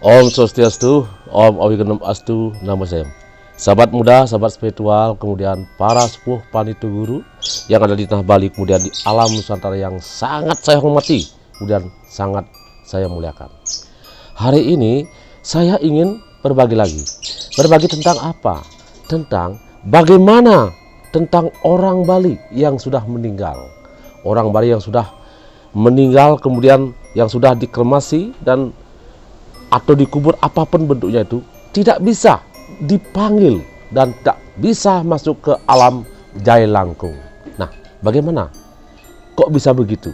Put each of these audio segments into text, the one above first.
Om Swastiastu, Om Awiganam Astu, Namo Buddhaya. Sahabat muda, sahabat spiritual, kemudian para sepuh panitu guru yang ada di tanah Bali, kemudian di alam Nusantara yang sangat saya hormati, kemudian sangat saya muliakan. Hari ini saya ingin berbagi lagi. Berbagi tentang apa? Tentang bagaimana tentang orang Bali yang sudah meninggal. Orang Bali yang sudah meninggal, kemudian yang sudah dikremasi dan atau dikubur apapun bentuknya itu, tidak bisa dipanggil dan tak bisa masuk ke alam Jaya Langkung. Nah, bagaimana? Kok bisa begitu?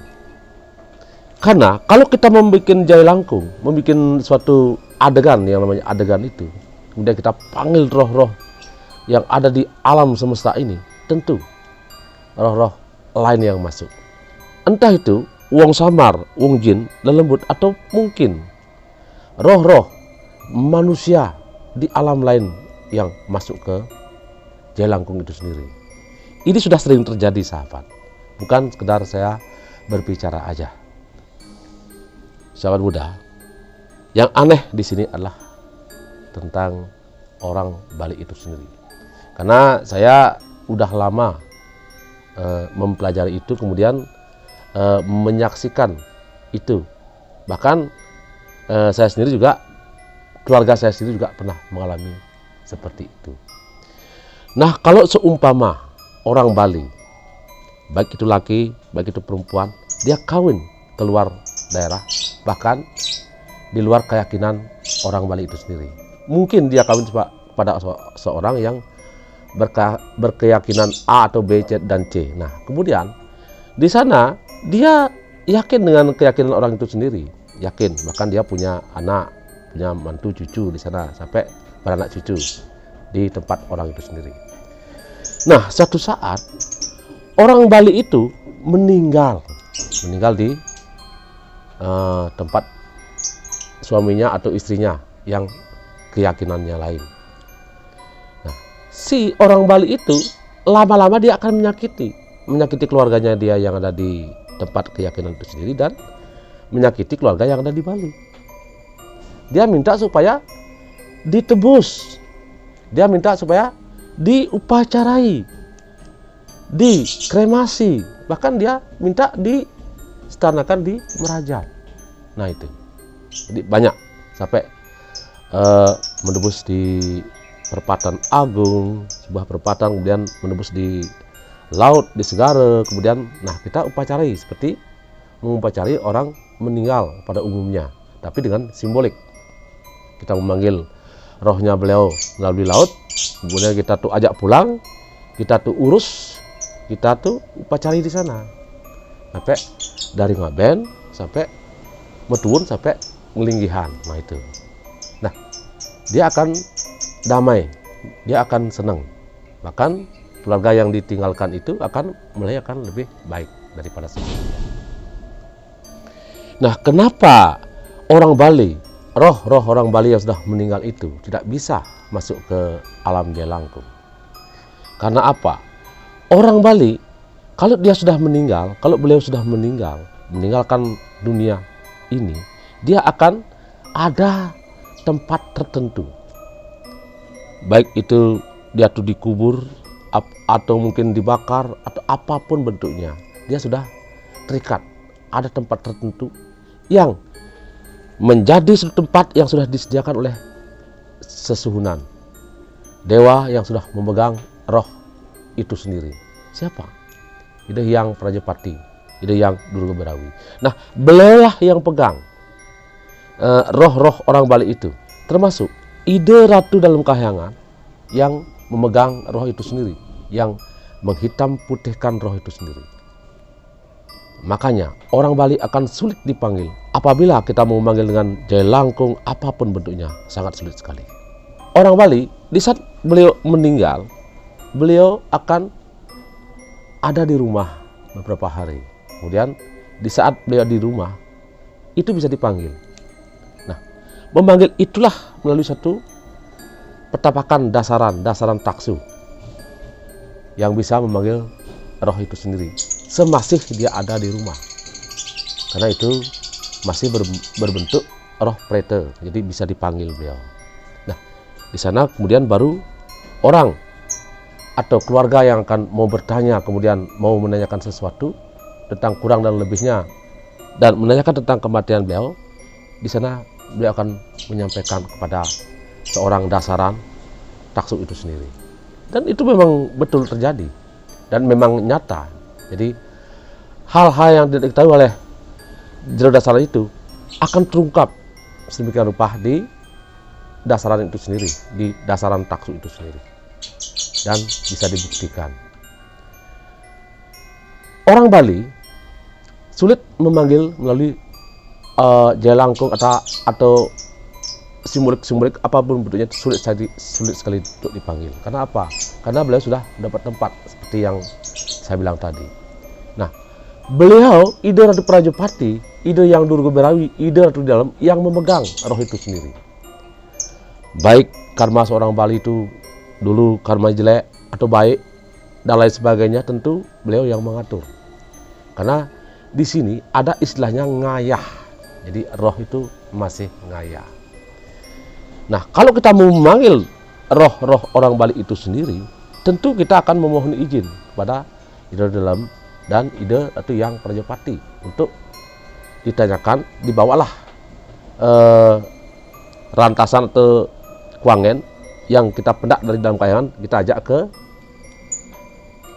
Karena kalau kita membuat Jaya Langkung, membuat suatu adegan yang namanya adegan itu, kemudian kita panggil roh-roh yang ada di alam semesta ini, tentu roh-roh lain yang masuk. Entah itu wong samar, wong jin, lelembut, atau mungkin roh-roh manusia di alam lain yang masuk ke Jaya Langkung itu sendiri. Ini sudah sering terjadi, sahabat. Bukan sekedar saya berbicara aja. Sahabat muda, yang aneh di sini adalah tentang orang Bali itu sendiri. Karena saya udah lama mempelajari itu, kemudian menyaksikan itu. Bahkan saya sendiri juga, keluarga saya sendiri juga pernah mengalami seperti itu. Nah, kalau seumpama orang Bali, baik itu laki, baik itu perempuan, dia kawin keluar daerah, bahkan di luar keyakinan orang Bali itu sendiri. Mungkin dia kawin pada seorang yang berkeyakinan A atau B, C, dan C. Nah, kemudian di sana dia yakin dengan keyakinan orang itu sendiri. Yakin, bahkan dia punya anak, punya mantu, cucu di sana, sampai beranak cucu di tempat orang itu sendiri. Nah, suatu saat orang Bali itu meninggal di tempat suaminya atau istrinya yang keyakinannya lain. Nah, si orang Bali itu lama-lama dia akan menyakiti keluarganya dia yang ada di tempat keyakinan itu sendiri, dan menyakiti keluarga yang ada di Bali. Dia minta supaya ditebus, dia minta supaya diupacarai, dikremasi, bahkan dia minta disetanakan di Merajat. Nah itu, jadi banyak sampai menebus di perempatan Agung, sebuah perempatan, kemudian menebus di laut, di Segara, kemudian nah kita upacarai seperti mengupacarai orang meninggal pada umumnya, tapi dengan simbolik. Kita memanggil rohnya beliau melalui laut, kemudian kita tuh ajak pulang, kita tuh urus, kita tuh upacarai di sana, sampai dari ngaben sampai metuun sampai ngelinggihan. Nah itu, nah dia akan damai, dia akan senang, bahkan keluarga yang ditinggalkan itu akan mulai akan lebih baik daripada sebelumnya. Nah, kenapa orang Bali, roh-roh orang Bali yang sudah meninggal itu tidak bisa masuk ke alam Jaya Langkung? Karena apa? Orang Bali, kalau dia sudah meninggal, kalau beliau sudah meninggalkan dunia ini, dia akan ada tempat tertentu. Baik itu dia tuh dikubur, atau mungkin dibakar, atau apapun bentuknya, dia sudah terikat. Ada tempat tertentu yang menjadi suatu tempat yang sudah disediakan oleh sesuhunan dewa yang sudah memegang roh itu sendiri. Siapa? Ide Hyang Prajapati, Ide Hyang Durga Berawi. Nah, beliaulah yang pegang roh-roh orang Bali itu, termasuk Ide Ratu dalam Kahyangan yang memegang roh itu sendiri, yang menghitam putihkan roh itu sendiri. Makanya orang Bali akan sulit dipanggil. Apabila kita mau memanggil dengan Jaya Langkung, apapun bentuknya, sangat sulit sekali. Orang Bali, di saat beliau meninggal, beliau akan ada di rumah beberapa hari. Kemudian di saat beliau di rumah, itu bisa dipanggil. Nah, memanggil itulah melalui satu petapakan dasaran taksu yang bisa memanggil roh itu sendiri semasih dia ada di rumah, karena itu masih berbentuk roh prete, jadi bisa dipanggil beliau. Nah, di sana kemudian baru orang atau keluarga yang akan mau bertanya, kemudian mau menanyakan sesuatu tentang kurang dan lebihnya dan menanyakan tentang kematian beliau, di sana beliau akan menyampaikan kepada seorang dasaran taksuk itu sendiri. Dan itu memang betul terjadi dan memang nyata. Jadi hal-hal yang tidak diketahui oleh jero dasaran itu akan terungkap sedemikian rupa di dasaran itu sendiri, di dasaran taksuk itu sendiri, dan bisa dibuktikan. Orang Bali sulit memanggil melalui jaya langkung atau simbolik apapun bentuknya, sulit sekali untuk dipanggil. Karena apa? Karena beliau sudah dapat tempat seperti yang saya bilang tadi. Nah, beliau ide Ratu Prajopati, ide yang Durga Berawi, ide Ratu di dalam yang memegang roh itu sendiri. Baik karma seorang Bali itu dulu karma jelek atau baik dan lain sebagainya, tentu beliau yang mengatur. Karena di sini ada istilahnya ngayah. Jadi roh itu masih ngayah. Nah, kalau kita mau memanggil roh-roh orang Bali itu sendiri, tentu kita akan memohon izin kepada ide dalam dan ide atau yang Prajopati untuk ditanyakan, dibawalah rantasan atau kuangen yang kita pendak dari dalam kayangan, kita ajak ke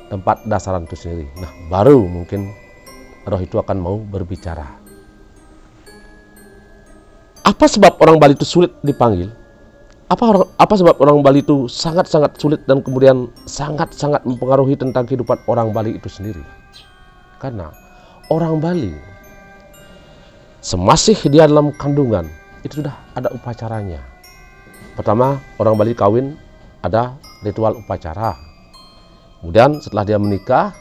tempat dasaran itu sendiri. Nah, baru mungkin roh itu akan mau berbicara. Apa sebab orang Bali itu sulit dipanggil? Apa sebab orang Bali itu sangat-sangat sulit dan kemudian sangat-sangat mempengaruhi tentang kehidupan orang Bali itu sendiri? Karena orang Bali semasih dia dalam kandungan itu sudah ada upacaranya. Pertama, orang Bali kawin ada ritual upacara. Kemudian setelah dia menikah,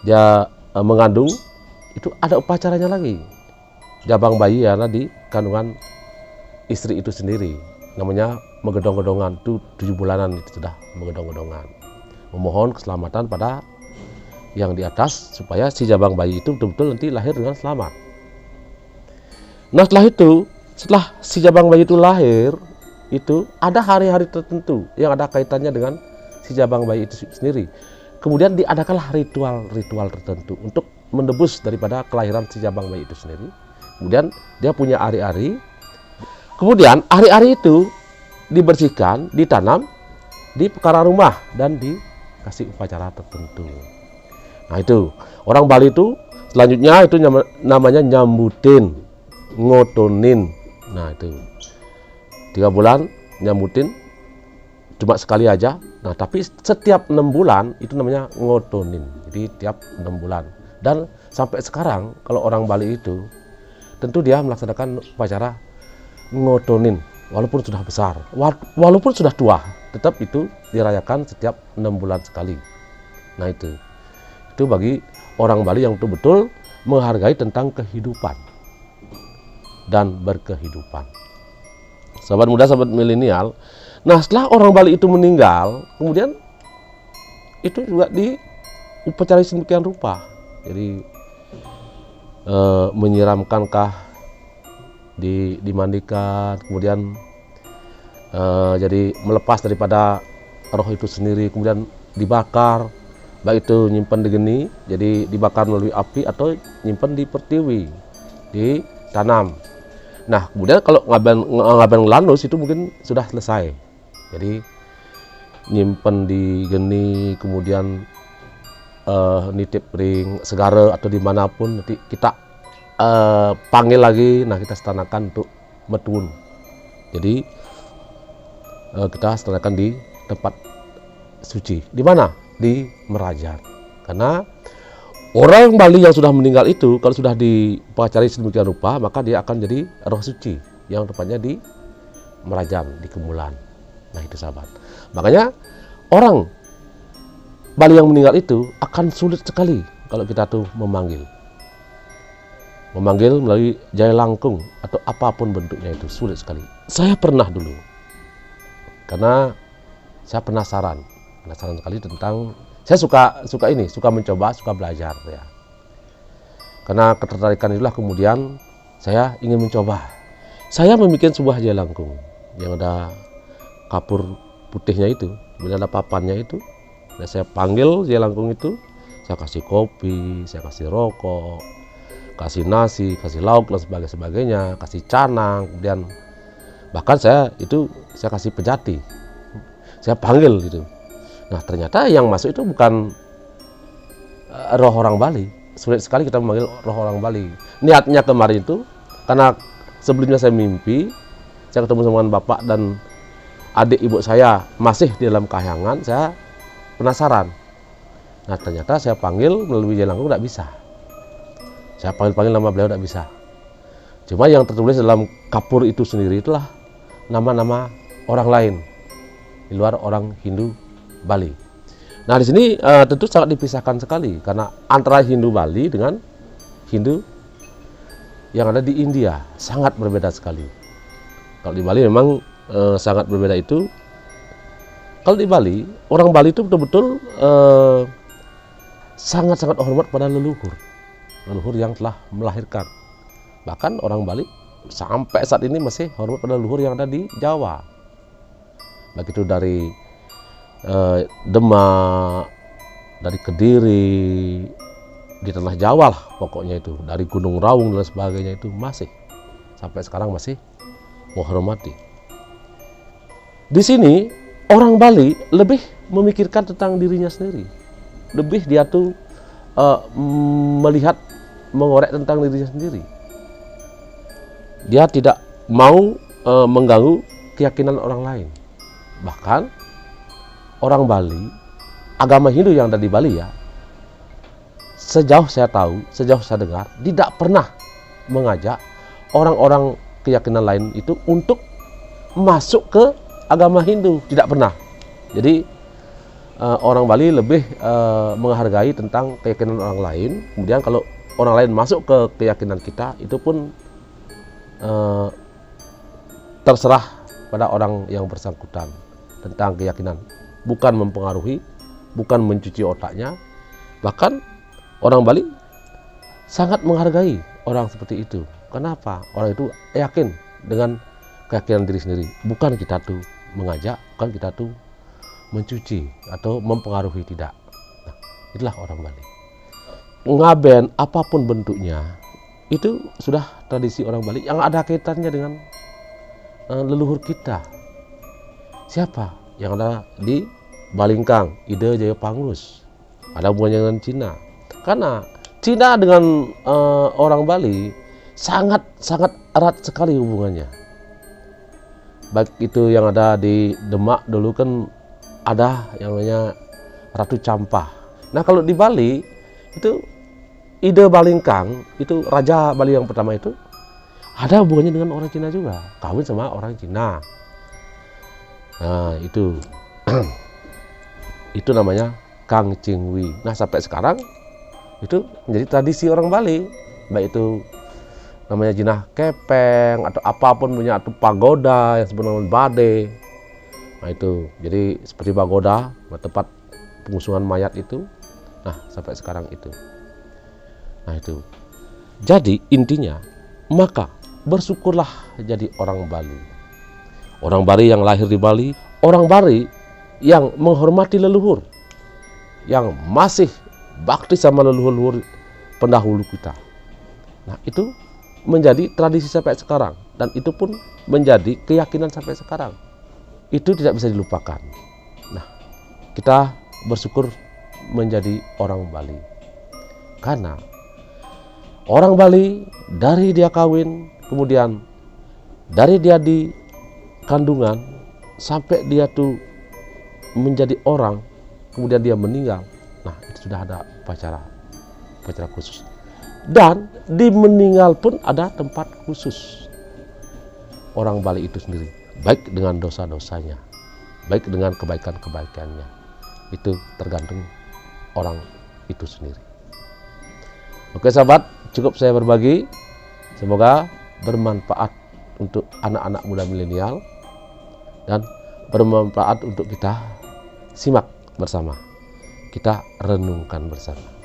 dia mengandung, itu ada upacaranya lagi. Jabang bayi ya di kandungan istri itu sendiri, namanya megedong-gedongan. Itu 7 bulanan itu sudah megedong-gedongan, memohon keselamatan pada yang di atas supaya si jabang bayi itu betul-betul nanti lahir dengan selamat. Nah, setelah si jabang bayi itu lahir, itu ada hari-hari tertentu yang ada kaitannya dengan si jabang bayi itu sendiri. Kemudian diadakanlah ritual-ritual tertentu untuk menebus daripada kelahiran si jabang bayi itu sendiri. Kemudian dia punya ari-ari. Kemudian ari-ari itu dibersihkan, ditanam di pekarangan rumah dan dikasih upacara tertentu. Nah, itu orang Bali itu selanjutnya itu namanya nyambutin, ngotonin. Nah, itu 3 bulan nyambutin cuma sekali aja. Nah, tapi setiap 6 bulan itu namanya ngotonin. Jadi tiap 6 bulan. Dan sampai sekarang kalau orang Bali itu tentu dia melaksanakan upacara ngotonin walaupun sudah besar, walaupun sudah tua, tetap itu dirayakan setiap 6 bulan sekali. Nah, itu bagi orang Bali yang betul-betul menghargai tentang kehidupan dan berkehidupan. Sahabat muda, sahabat milenial, nah setelah orang Bali itu meninggal, kemudian itu juga diupacarai sedemikian rupa. Jadi menyiramkankah, dimandikan, kemudian jadi melepas daripada roh itu sendiri, kemudian dibakar, baik itu nyimpan di geni, jadi dibakar melalui api atau nyimpan di pertiwi, ditanam. Nah, kemudian kalau ngaben lanus itu mungkin sudah selesai, jadi nyimpan di geni, kemudian nitip ring segara atau dimanapun, nanti kita panggil lagi. Nah, kita setanakan untuk metun. Jadi kita setanakan di tempat suci. Di mana? Di Merajan. Karena orang Bali yang sudah meninggal itu kalau sudah dipacari sedemikian rupa, maka dia akan jadi roh suci yang tepatnya di Merajan, di Kemulan. Nah, itu sahabat. Makanya orang Bali yang meninggal itu akan sulit sekali kalau kita tuh memanggil melalui jaya langkung atau apapun bentuknya, itu sulit sekali. Saya pernah dulu, karena saya penasaran sekali tentang, saya suka mencoba, suka belajar ya. Karena ketertarikan itulah kemudian saya ingin mencoba Saya membuat sebuah jelangkung yang ada kapur putihnya itu, kemudian ada papannya itu. Nah, saya panggil jelangkung itu, saya kasih kopi, saya kasih rokok, kasih nasi, kasih lauk dan sebagainya, kasih canang, kemudian bahkan saya kasih pejati, saya panggil gitu. Nah, ternyata yang masuk itu bukan roh orang Bali. Sulit sekali kita memanggil roh orang Bali. Niatnya kemarin itu karena sebelumnya saya mimpi, saya ketemu sama bapak dan adik ibu saya masih di dalam kahyangan, saya penasaran. Nah, ternyata saya panggil melalui jelangkung tidak bisa. Saya panggil nama beliau tidak bisa. Cuma yang tertulis dalam kapur itu sendiri itulah nama-nama orang lain di luar orang Hindu Bali. Nah, di sini tentu sangat dipisahkan sekali karena antara Hindu Bali dengan Hindu yang ada di India sangat berbeda sekali. Kalau di Bali memang sangat berbeda itu. Kalau di Bali, orang Bali itu betul-betul sangat-sangat hormat pada leluhur yang telah melahirkan. Bahkan orang Bali sampai saat ini masih hormat pada leluhur yang ada di Jawa. Baik itu dari Demak, dari Kediri, di tanah Jawa lah pokoknya itu, dari Gunung Raung dan sebagainya itu masih sampai sekarang masih menghormati. Di sini orang Bali lebih memikirkan tentang dirinya sendiri, lebih dia tuh melihat, mengorek tentang dirinya sendiri. Dia tidak mau mengganggu keyakinan orang lain. Bahkan orang Bali, agama Hindu yang ada di Bali ya, sejauh saya tahu, sejauh saya dengar, tidak pernah mengajak orang-orang keyakinan lain itu untuk masuk ke agama Hindu, tidak pernah. Jadi orang Bali lebih menghargai tentang keyakinan orang lain. Kemudian kalau orang lain masuk ke keyakinan kita, itu pun terserah pada orang yang bersangkutan tentang keyakinan, bukan mempengaruhi, bukan mencuci otaknya. Bahkan orang Bali sangat menghargai orang seperti itu. Kenapa? Orang itu yakin dengan keyakinan diri sendiri, bukan kita tuh mengajak, bukan kita tuh mencuci atau mempengaruhi, tidak. Nah, itulah orang Bali. Ngaben apapun bentuknya itu sudah tradisi orang Bali yang ada kaitannya dengan leluhur kita. Siapa yang ada di Balingkang, Ide Jaya Pangus, ada hubungannya dengan Cina. Karena Cina dengan orang Bali sangat erat sekali hubungannya. Baik itu yang ada di Demak dulu kan ada yang namanya Ratu Campah. Nah, kalau di Bali itu Ide Balingkang, itu Raja Bali yang pertama itu ada hubungannya dengan orang Cina juga, kawin sama orang Cina. Nah, itu itu namanya Kang Cingwi. Nah, sampai sekarang itu menjadi tradisi orang Bali, baik itu namanya jinah kepeng atau apapun punya, atau pagoda yang sebenarnya bade. Nah, itu jadi seperti pagoda, tempat pengusungan mayat itu. Nah, sampai sekarang itu. Nah, itu. Jadi intinya, maka bersyukurlah jadi orang Bali. Orang Bali yang lahir di Bali, orang Bali yang menghormati leluhur, yang masih bakti sama leluhur pendahulu kita. Nah, itu menjadi tradisi sampai sekarang, dan itu pun menjadi keyakinan sampai sekarang. Itu tidak bisa dilupakan. Nah, kita bersyukur menjadi orang Bali. Karena orang Bali dari dia kawin, kemudian dari dia di kandungan sampai dia tuh menjadi orang, kemudian dia meninggal. Nah, itu sudah ada upacara khusus. Dan di meninggal pun ada tempat khusus orang Bali itu sendiri, baik dengan dosa-dosanya, baik dengan kebaikan-kebaikannya. Itu tergantung orang itu sendiri. Oke sahabat, cukup saya berbagi. Semoga bermanfaat untuk anak-anak muda milenial dan bermanfaat untuk kita simak bersama, kita renungkan bersama.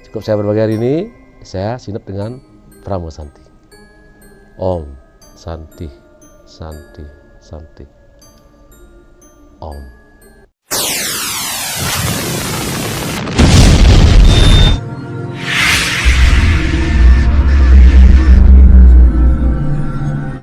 Cukup saya berbagi hari ini. Saya Sinep dengan Pramosanti. Om Santi, Santi, Santi. Om.